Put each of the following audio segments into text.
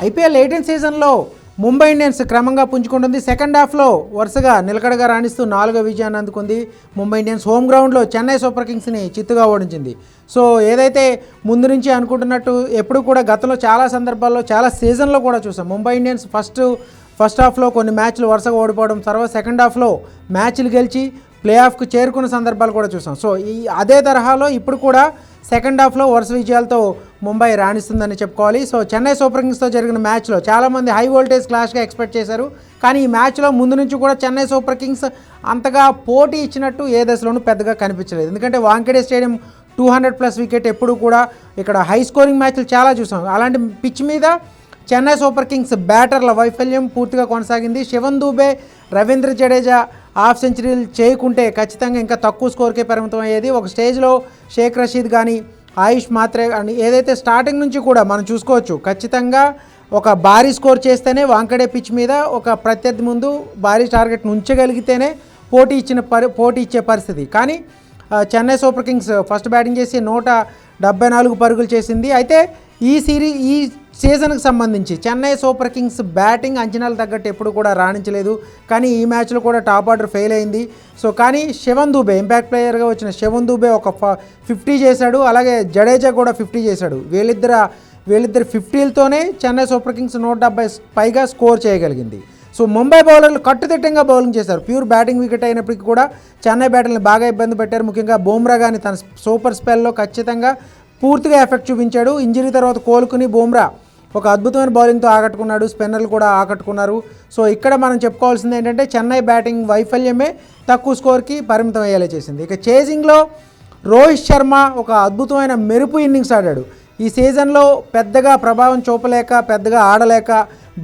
IPL 18 సీజన్లో Mumbai Indians క్రమంగా పుంజుకుంటుంది. Second హాఫ్లో వరుసగా నిలకడగా రాణిస్తూ 4వ విజయాన్ని అందుకుంది. ముంబై ఇండియన్స్ హోమ్ గ్రౌండ్లో చెన్నై సూపర్ కింగ్స్ని చిత్తుగా ఓడించింది. సో ఏదైతే ముందు నుంచి అనుకుంటున్నట్టు ఎప్పుడు కూడా గతంలో చాలా సందర్భాల్లో చాలా సీజన్లో కూడా చూసాం. ముంబై ఇండియన్స్ ఫస్ట్ హాఫ్లో కొన్ని మ్యాచ్లు వరుసగా ఓడిపోవడం, తర్వాత సెకండ్ హాఫ్లో మ్యాచ్లు గెలిచి ప్లే ఆఫ్కు చేరుకున్న సందర్భాలు కూడా చూసాం. సో అదే తరహాలో ఇప్పుడు కూడా సెకండ్ హాఫ్లో వరుస విజయాలతో ముంబై రాణిస్తుందని చెప్పుకోవాలి. సో చెన్నై సూపర్ కింగ్స్తో జరిగిన మ్యాచ్లో చాలామంది హై వోల్టేజ్ క్లాష్గా ఎక్స్పెక్ట్ చేశారు. కానీ ఈ మ్యాచ్లో ముందు నుంచి కూడా చెన్నై సూపర్ కింగ్స్ అంతగా పోటీ ఇచ్చినట్టు ఏ దశలోనూ పెద్దగా కనిపించలేదు. ఎందుకంటే వాంఖేడే స్టేడియం 200+ వికెట్ ఎప్పుడు కూడా ఇక్కడ హై స్కోరింగ్ మ్యాచ్లు చాలా చూసాం. అలాంటి పిచ్ మీద చెన్నై సూపర్ కింగ్స్ బ్యాటర్ల వైఫల్యం పూర్తిగా కొనసాగింది. శివన్ దూబే, రవీంద్ర జడేజా హాఫ్ సెంచరీలు చేయకుంటే ఖచ్చితంగా ఇంకా తక్కువ స్కోర్కే పరిమితం అయ్యేది. ఒక స్టేజ్లో షేక్ రషీద్ కానీ ఆయుష్ మాత్రే కానీ ఏదైతే స్టార్టింగ్ నుంచి కూడా మనం చూసుకోవచ్చు, ఖచ్చితంగా ఒక భారీ స్కోర్ చేస్తేనే వాంఖేడే పిచ్ మీద ఒక ప్రత్యర్థి ముందు భారీ టార్గెట్ను ఉంచగలిగితేనే పోటీ ఇచ్చే పరిస్థితి. కానీ Chennai super Kings first batting చేసి 174 పరుగులు చేసింది. అయితే ఈ సీజన్కి సంబంధించి చెన్నై సూపర్ కింగ్స్ బ్యాటింగ్ అంచనాలు తగ్గట్టు ఎప్పుడు కూడా రాణించలేదు. కానీ ఈ మ్యాచ్లో కూడా టాప్ ఆర్డర్ ఫెయిల్ అయింది. సో కానీ శివన్ దూబే, ఇంపాక్ట్ ప్లేయర్గా వచ్చిన శివన్ దూబే ఒక 50 చేశాడు. అలాగే జడేజా కూడా 50 చేశాడు. వీళ్ళిద్దరు 50లతోనే చెన్నై సూపర్ కింగ్స్ 170 పైగా స్కోర్ చేయగలిగింది. సో ముంబై బౌలర్లు కట్టుదిట్టంగా బౌలింగ్ చేశారు. ప్యూర్ బ్యాటింగ్ వికెట్ అయినప్పటికీ కూడా చెన్నై బ్యాటర్ని బాగా ఇబ్బంది పెట్టారు. ముఖ్యంగా బుమ్రా కానీ తన సూపర్ స్పెల్లో ఖచ్చితంగా పూర్తిగా ఎఫెక్ట్ చూపించాడు. ఇంజరీ తర్వాత కోలుకుని బుమ్రా ఒక అద్భుతమైన బౌలింగ్తో ఆకట్టుకున్నాడు. స్పిన్నర్లు కూడా ఆకట్టుకున్నారు. సో ఇక్కడ మనం చెప్పుకోవాల్సింది ఏంటంటే చెన్నై బ్యాటింగ్ వైఫల్యమే తక్కువ స్కోర్కి పరిమితం అయ్యేలా చేసింది. ఇక చేజింగ్లో రోహిత్ శర్మ ఒక అద్భుతమైన మెరుపు ఇన్నింగ్స్ ఆడాడు. ఈ సీజన్లో పెద్దగా ప్రభావం చూపలేక, పెద్దగా ఆడలేక,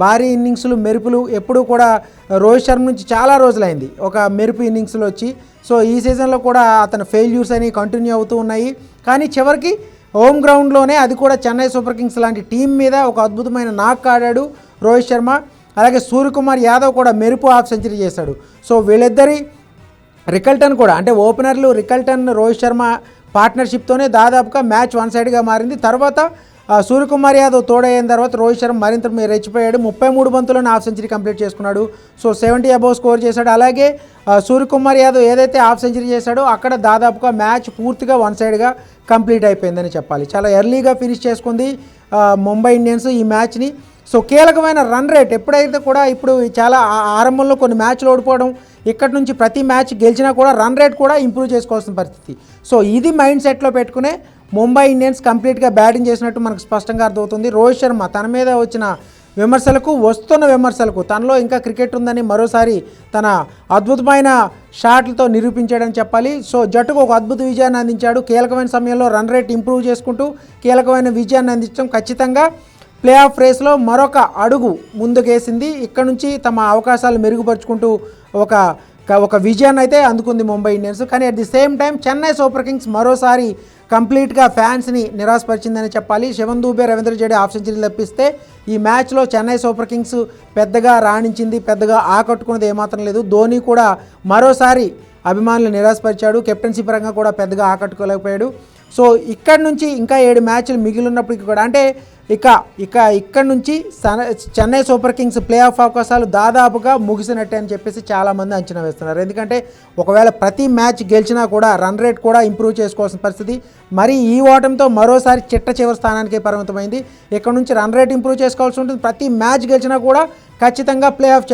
భారీ ఇన్నింగ్స్లు మెరుపులు ఎప్పుడూ కూడా రోహిత్ శర్మ నుంచి చాలా రోజులైంది ఒక మెరుపు ఇన్నింగ్స్లో వచ్చి. సో ఈ సీజన్లో కూడా అతని ఫెయిల్యూర్స్ అని కంటిన్యూ అవుతూ ఉన్నాయి. కానీ చివరికి హోమ్ గ్రౌండ్లోనే, అది కూడా చెన్నై సూపర్ కింగ్స్ లాంటి టీం మీద ఒక అద్భుతమైన నాక్ ఆడాడు రోహిత్ శర్మ. అలాగే సూర్యకుమార్ యాదవ్ కూడా మెరుపు హాఫ్ సెంచరీ చేశాడు. సో వీళ్ళిద్దరి రికల్టన్ కూడా, అంటే ఓపెనర్లు రికల్టన్ రోహిత్ శర్మ పార్ట్నర్షిప్తోనే దాదాపుగా మ్యాచ్ వన్ సైడ్గా మారింది. తర్వాత సూర్యకుమార్ యాదవ్ తోడైన తర్వాత రోహిత్ శర్మ మరింత రెచ్చిపోయాడు. 33 బంతులను హాఫ్ సెంచరీ కంప్లీట్ చేసుకున్నాడు. సో 70 అబోవ్ స్కోర్ చేశాడు. అలాగే సూర్యకుమార్ యాదవ్ ఏదైతే హాఫ్ సెంచరీ చేశాడో అక్కడ దాదాపుగా మ్యాచ్ పూర్తిగా వన్ సైడ్గా కంప్లీట్ అయిపోయిందని చెప్పాలి. చాలా ఎర్లీగా ఫినిష్ చేసుకుంది ముంబై ఇండియన్స్ ఈ మ్యాచ్ని. సో కీలకమైన రన్ రేట్ ఎప్పుడైతే కూడా ఇప్పుడు చాలా ఆరంభంలో కొన్ని మ్యాచ్లు ఓడిపోవడం, ఇక్కడ నుంచి ప్రతి మ్యాచ్ గెలిచినా కూడా రన్ రేట్ కూడా ఇంప్రూవ్ చేసుకోవాల్సిన పరిస్థితి. సో ఇది మైండ్ సెట్లో పెట్టుకునే ముంబై ఇండియన్స్ కంప్లీట్గా బ్యాటింగ్ చేసినట్టు మనకు స్పష్టంగా అర్థమవుతుంది. రోహిత్ శర్మ తన మీద వచ్చిన వస్తున్న విమర్శలకు తనలో ఇంకా క్రికెట్ ఉందని మరోసారి తన అద్భుతమైన షాట్లతో నిరూపించాడని చెప్పాలి. సో జట్టుకు ఒక అద్భుత విజయాన్ని అందించాడు. కీలకమైన సమయంలో రన్ రేట్ ఇంప్రూవ్ చేసుకుంటూ కీలకమైన విజయాన్ని అందించడం ఖచ్చితంగా ప్లే ఆఫ్ రేస్లో మరొక అడుగు ముందుకేసింది. ఇక్కడ నుంచి తమ అవకాశాలు మెరుగుపరుచుకుంటూ ఒక విజయాన్ని అయితే అందుకుంది ముంబై ఇండియన్స్. కానీ at the same time Chennai super Kings మరోసారి కంప్లీట్గా ఫ్యాన్స్ని నిరాశపరిచిందని చెప్పాలి. శివన్ దూబే, రవీంద్ర జడేజా హాఫ్ సెంచరీలు తప్పిస్తే ఈ మ్యాచ్లో చెన్నై సూపర్ కింగ్స్ పెద్దగా రాణించింది, పెద్దగా ఆకట్టుకున్నది ఏమాత్రం లేదు. ధోని కూడా మరోసారి అభిమానులు నిరాశపరిచాడు. కెప్టెన్సీ పరంగా కూడా పెద్దగా ఆకట్టుకోలేకపోయాడు. సో ఇక్కడ నుంచి ఇంకా 7 మ్యాచ్లు మిగిలినప్పటికీ కూడా, అంటే ఇక్కడ నుంచి Chennai super Kings play of అవకాశాలు దాదాపుగా ముగిసినట్టే అని చెప్పేసి చాలామంది అంచనా వేస్తున్నారు. ఎందుకంటే ఒకవేళ ప్రతి మ్యాచ్ గెలిచినా కూడా రన్ రేట్ కూడా ఇంప్రూవ్ చేసుకోవాల్సిన పరిస్థితి. మరి ఈ ఓటమితో మరోసారి చివరి స్థానానికే పరిమితమైంది. ఇక్కడ నుంచి రన్ రేట్ ఇంప్రూవ్ చేసుకోవాల్సి ఉంటుంది. ప్రతి మ్యాచ్ గెలిచినా కూడా ఖచ్చితంగా ప్లే ఆఫ్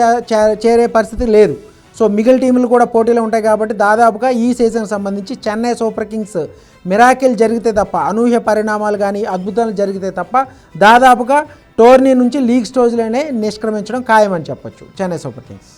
చేరే పరిస్థితి లేదు. సో మిగిలిన టీంలు కూడా పోటీలో ఉంటాయి. కాబట్టి దాదాపుగా ఈ సీజన్కి సంబంధించి చెన్నై సూపర్ కింగ్స్ మిరాకిల్ జరిగితే తప్ప, అనూహ్య పరిణామాలు కానీ అద్భుతాలు జరిగితే తప్ప దాదాపుగా టోర్నీ నుంచి లీగ్ స్టేజ్లోనే నిష్క్రమించడం ఖాయమని చెప్పొచ్చు చెన్నై సూపర్ కింగ్స్.